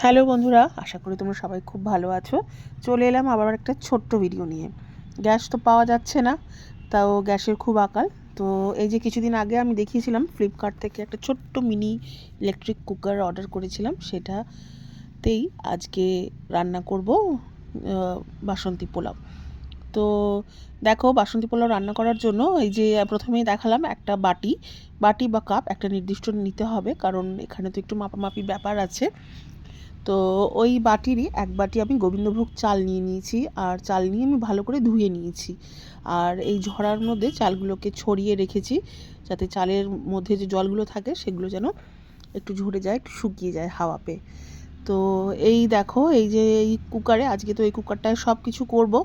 Hello বন্ধুরা, আশা করি তোমরা সবাই খুব ভালো আছো। চলে এলাম আবার একটা ছোট্ট ভিডিও নিয়ে। গ্যাস তো পাওয়া যাচ্ছে না, তাও গ্যাসের খুব আকাল। তো এই যে কিছুদিন আগে আমি দেখিয়েছিলাম ফ্লিপকার্ট থেকে একটা ছোট্ট মিনি ইলেকট্রিক কুকার অর্ডার করেছিলাম, সেটাতেই আজকে রান্না করব বাসন্তী পোলাও। তো দেখো, বাসন্তী পোলাও রান্না করার জন্য এই যে প্রথমেই দেখালাম একটা বাটি বা কাপ একটা নির্দিষ্ট নিতে হবে, কারণ এখানে তো একটু মাপামাপি ব্যাপার আছে। তো ওই বাটিরই এক বাটি আমি গোবিন্দভোগ চাল নিয়ে নিয়েছি, আর চাল নিয়ে আমি ভালো করে ধুয়ে নিয়েছি। আর এই ঝরার মধ্যে চালগুলোকে ছড়িয়ে রেখেছি, যাতে চালের মধ্যে যে জলগুলো থাকে সেগুলো যেন একটু ঝরে যায়, একটু শুকিয়ে যায় হাওয়া পেয়ে। তো এই দেখো, এই যে এই কুকারে, আজকে তো এই কুকারটায় সব কিছু করবো,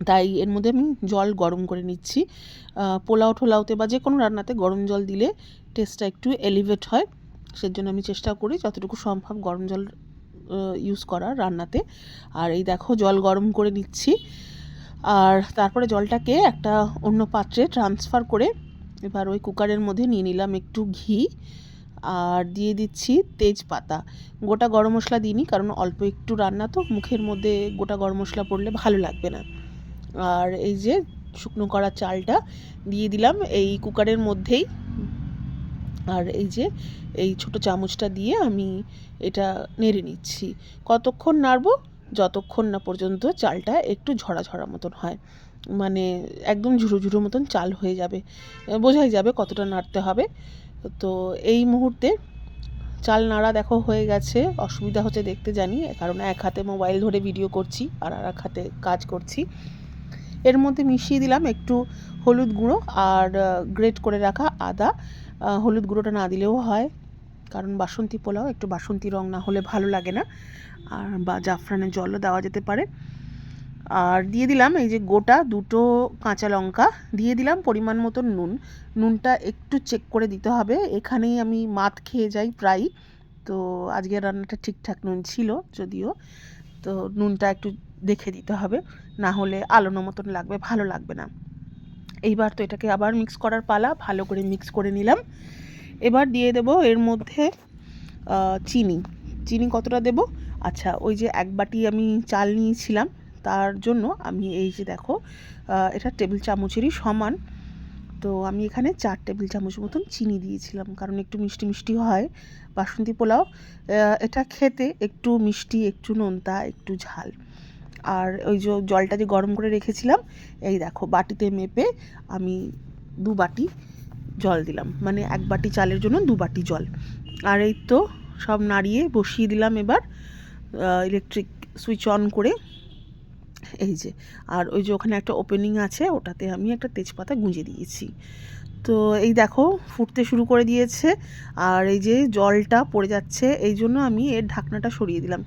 তাই এর মধ্যে আমি জল গরম করে নিচ্ছি। পোলাও ঠোলাওতে বা যে কোনো রান্নাতে গরম জল দিলে টেস্টটা একটু এলিভেট হয়, সেজন্য আমি চেষ্টা করি যতটুকু সম্ভব গরম জল ইউজ করার রান্নাতে। আর এই দেখো, জল গরম করে নিচ্ছি, আর তারপরে জলটাকে একটা অন্য পাত্রে ট্রান্সফার করে এবার ওই কুকারের মধ্যে নিয়ে নিলাম একটু ঘি, আর দিয়ে দিচ্ছি তেজপাতা। গোটা গরম মশলা দিইনি, কারণ অল্প একটু রান্না তো, মুখের মধ্যে গোটা গরম মশলা পড়লে ভালো লাগবে না। আর এই যে শুকনো করা চালটা দিয়ে দিলাম এই কুকারের মধ্যেই, আর এই যে এই ছোট চামচটা দিয়ে আমি এটা নেড়ে নিচ্ছি। কতক্ষণ নাড়বো? যতক্ষণ না পর্যন্ত চালটা একটু ঝরা ঝরা মতন হয়, মানে একদম ঝুরো ঝুরো মতন চাল হয়ে যাবে, বোঝাই যাবে কতটা নাড়তে হবে। তো এই মুহূর্তে চাল নাড়া দেখো হয়ে গেছে। অসুবিধা হচ্ছে দেখতে জানি, কারণ এক হাতে মোবাইল ধরে ভিডিও করছি আর এক হাতে কাজ করছি। এর মধ্যে মিশিয়ে দিলাম একটু হলুদ গুঁড়ো আর গ্রেট করে রাখা আদা। হলুদ গুঁড়োটা না দিলেও হয়, কারণ বাসন্তী পোলাও একটু বাসন্তী রং না হলে ভালো লাগে না, আর বা জাফরানের জলও দেওয়া যেতে পারে। আর দিয়ে দিলাম এই যে গোটা দুটো কাঁচা লঙ্কা, দিয়ে দিলাম পরিমাণ মতো নুন। নুনটা একটু চেক করে দিতে হবে, এখানেই আমি মাত খেয়ে যাই প্রায়। তো আজকের রান্নাটা ঠিকঠাক নুন ছিল যদিও, তো নুনটা একটু দেখে দিতে হবে, না হলে আলোনো মতন লাগবে, ভালো লাগবে না। এইবার তো এটাকে আবার মিক্স করার পালা, ভালো করে মিক্স করে নিলাম। এবার দিয়ে দেব এর মধ্যে চিনি। চিনি কতটা দেব? আচ্ছা, ওই যে এক বাটি আমি চাল নিয়েছিলাম, তার জন্য আমি এই যে দেখো, এটা টেবিল চামচেরই সমান, তো আমি এখানে 4 টেবিল চামচ মতন চিনি দিয়েছিলাম, কারণ একটু মিষ্টি মিষ্টি হয় বাসন্তী পোলাও। এটা খেতে একটু মিষ্টি, একটু নোনতা, একটু ঝাল। আর ওই যে জলটা যে গরম করে রেখেছিলাম, এই দেখো বাটিতে মেপে আমি 2 বাটি জল দিলাম, মানে 1 বাটি চালের জন্য 2 বাটি জল। আর এই তো সব নাড়িয়ে বসিয়ে দিলাম এবার ইলেকট্রিক সুইচ অন করে। এই যে, আর ওই যে ওখানে একটা ওপেনিং আছে, ওটাতে আমি একটা তেজপাতা গুঁজে দিয়েছি। তো এই দেখো ফুটতে শুরু করে দিয়েছে, আর এই যে জলটা পড়ে যাচ্ছে, এই জন্য আমি এর ঢাকনাটা সরিয়ে দিলাম।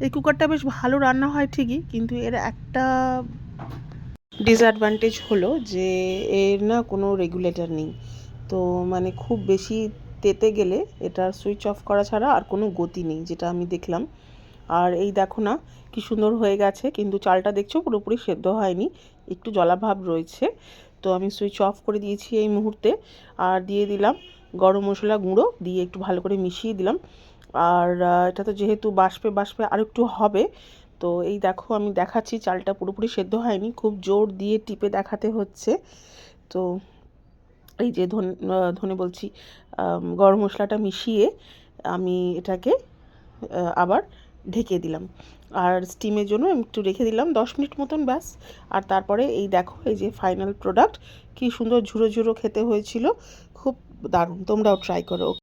এই কুকারটা বেশ ভালো রান্না হয় ঠিকই, কিন্তু এর একটা ডিসঅ্যাডভান্টেজ হলো যে এর না কোনো রেগুলেটর নেই। তো মানে খুব বেশি তেতে গেলে এটার সুইচ অফ করা ছাড়া আর কোনো গতি নেই, যেটা আমি দেখলাম। আর এই দেখো না কি সুন্দর হয়ে গেছে, কিন্তু চালটা দেখছো পুরোপুরি সেদ্ধ হয়নি, একটু জলাভাব রয়েছে। তো আমি সুইচ অফ করে দিয়েছি এই মুহূর্তে, আর দিয়ে দিলাম গরম মশলা গুঁড়ো, দিয়ে একটু ভালো করে মিশিয়ে দিলাম। আর এটা তো যেহেতু বাষ্পে বাষ্পে আর একটু হবে, তো এই দেখো আমি দেখাচ্ছি, চালটা পুরোপুরি সেদ্ধ হয়নি, খুব জোর দিয়ে টিপে দেখাতে হচ্ছে। তো এই যে ধনে বলছি, গরম মশলাটা মিশিয়ে আমি এটাকে আবার ঢেকে দিলাম, আর স্টিমের জন্য একটু রেখে দিলাম 10 মিনিট মতন, ব্যাস। আর তারপরে এই দেখো, এই যে ফাইনাল প্রোডাক্ট, কি সুন্দর ঝুরো ঝুরো খেতে হয়েছিল, খুব দারুণ, তোমরাও ট্রাই করো।